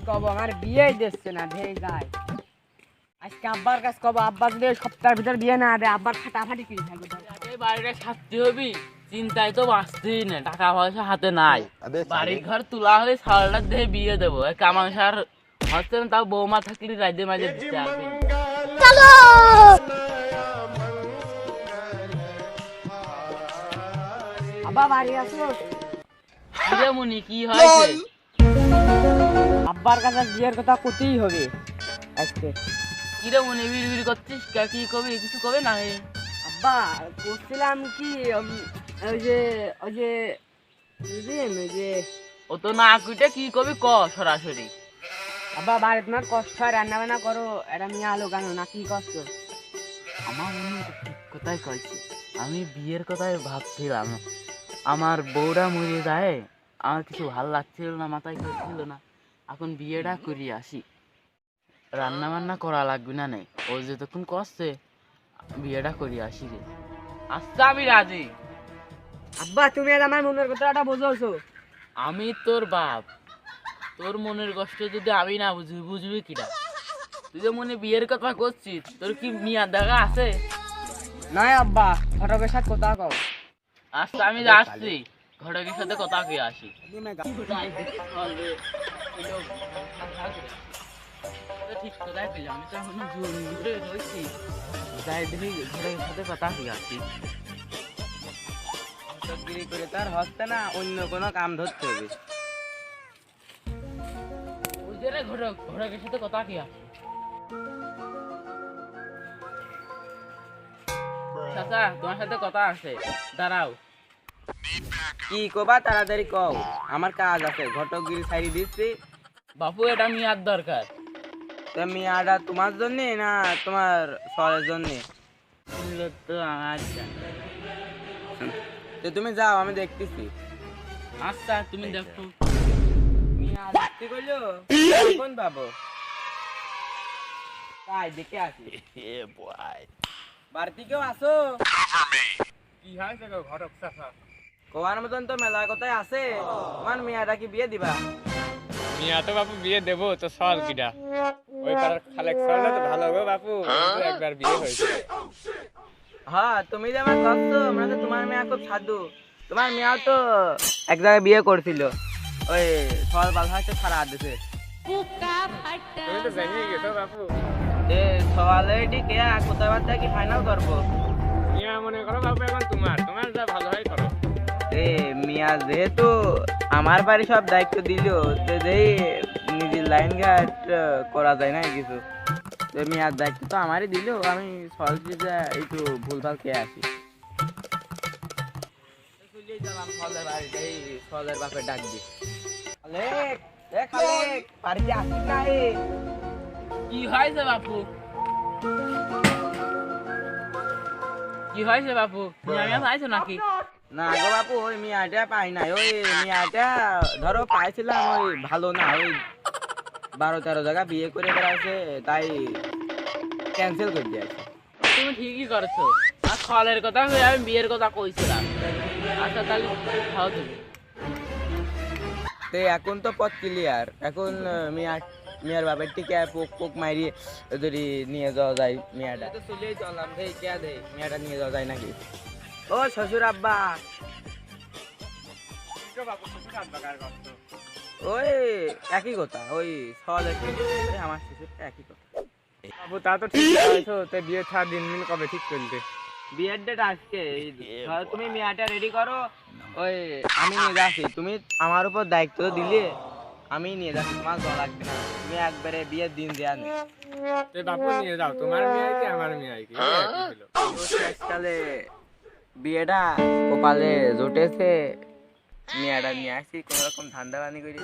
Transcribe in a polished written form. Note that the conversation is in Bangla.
কব আমার বিয়ে দিচ্ছে না ধেই যায় আজকে আব্বার কাছে কব আব্বা যদি সপ্তাহের ভিতর বিয়ে না দেয় আব্বার ফাটাফাটি কিনে থাকবে এই বাড়িটা সারতে হবি চিন্তায় তো বাঁচতেই না টাকা পয়সা হাতে নাই বাড়ি ঘর তোলা হলে সালটা দিয়ে বিয়ে দেবো কামাংসার হচ্ছে না তাও বৌমা থাকলে রাইতে মাঝে দিতে হবে আব্বা বাড়ি আসো কিরে মুনি কি হয়েছে আব্বার কাছে বিয়ের কথা করতেই হবে আজকে কিরে মুনি বিড় করছিস কি কবি কিছু কবে না আব্বা করছিলাম কি ওই যে বুঝলেন ওই যে ও তো না কুইটা কি কবি ক সরাসরি আব্বা বাড়ি তোমার কষ্ট হয় রান্না বান্না করো এটা নিয়ে আলো গানো না কি কষ্ট আমার মনে ঠিক কথাই কইছি আমি বিয়ের কথাই ভাবছিলাম আমার বউরা মরে যায় আমার কিছু ভালো লাগছিল না মাথায় করছিল না এখন বিয়েটা করি আসি রান্না বান্না করা লাগবে না নেই ও যতক্ষণ কষ্টে বিয়েটা করি আসি রে আচ্ছা আমি রাজি আব্বা তুমি আজ আমার মনের কথাটা বোঝাওছো আমি তোর বাপ তোর মনের কষ্ট যদি আমি না বুঝবি বুঝবি কিনা তুই যে মনে বিয়ের কথা করছিস তোর কি মিয়া দেখা আছে নয় আব্বা ঘটকের সাথে কথা কও আচ্ছা আমি যাচ্ছি ঘটকের সাথে কথা কে আসি ঠিক কোথায় পেলাম আমি তো এখন ঘুরে রয়েছি যাই দেখি ঘটকের সাথে কথা কে আসি চাকরি করে তার হচ্ছে না অন্য কোনো কাম ধরতে হবে ওই যে রে ঘটকের সাথে কথা কে আসি চাচা তোমার সাথে কথা আছে দাঁড়াও কি কবা তাড়াতাড়ি কও আমার কাজ আছে ঘটকগিরি ছাড়ি দিচ্ছি বাপু এটা মিয়ার দরকার মিয়াটা তোমার জন্য না তোমার সরের জন্য তো আমার তো তুমি যাও আমি দেখতেছি আচ্ছা তুমি দেখো মিয়া দেখতে কইলো কোন পাবো তাই দেখে আসি বাড়তি কেউ আসো কি হয়েছে ঘটক চাচা কোয়ার মতন তো মেলা কথাই আছে তোমার মিয়াটা কি বিয়ে দিবা মিয়া তো বাপু বিয়ে দেবো তো সল কিটা ওই পাড়ার খালেক সরলে তো ভালো হবে বাপু কিন্তু একবার বিয়ে হয়েছে হ্যাঁ তুমি যে আমার সস্ত মানে তোমার মেয়া খুব সাধু তোমার মেয়াও তো এক জায়গায় বিয়ে করছিল ওই সল বাধা হচ্ছে সারা দিছে তুমি তো জানিয়ে গেছো বাপু এ সওয়ালেটি কে কোথায় বাদ কি ফাইনাল করবো মিয়া মনে করো বাপু এখন তোমার তোমার যা ভালো হয় করো এ মিয়া যেহেতু আমার বাড়ি সব দায়িত্ব দিল তো যেই নিজের লাইন ঘাট করা যায় না কিছু তো মিয়ার দায়িত্ব তো আমারই দিল আমি সলটিতে একটু ভুলভাল খেয়ে আসি ফলের বাপে ডাক দি বাড়িতে আসিস না রে কি হয়েছে বাপু কি হয়েছে বাপু মিয়া পাইছো নাকি না গো বাপু ওই মিয়াটা পাই নাই ওই মিয়াটা ধরো পাইছিলাম ওই ভালো না ওই 12-13 জায়গা বিয়ে করে বেড়াচ্ছে তাই ক্যান্সেল করে দিয়েছে তুমি ঠিকই করছো আর ফলের কথা হয়ে আমি বিয়ের কথা কইছিলাম আচ্ছা তাহলে খাও তুমি তো এখন তো পথ ক্লিয়ার এখন মিয়ার বাপের টিকে পোক পোক মারিয়ে যদি নিয়ে যাওয়া যায় মিয়াটা তো চলেই চললাম দেই কে দেই মিয়াটা নিয়ে যাওয়া যায় নাকি ও শ্বশুর আব্বা ওই একই কথা ওই সল আমার শ্বশুরটা একই কথা বাপু তা তো ঠিক আছে তো বিয়ে ছাড় দিন কবে ঠিক করলে বিয়ের ডেট আজকে ধরো তুমি মিয়াটা রেডি করো ওই আমি নিয়ে যাচ্ছি তুমি আমার উপর দায়িত্ব দিলে আমি নিয়ে যাচ্ছি তোমার জল লাগবে না তুমি একবারে বিয়ের দিন দেওয়া নেই তো বাপু নিয়ে যাও তোমার মেয়ে কি আমার মেয়ে কি আজকালে বিয়েটা কপালে জুটেছে মিয়াটা নিয়ে আসি কোন রকম ধান্দা বানি করি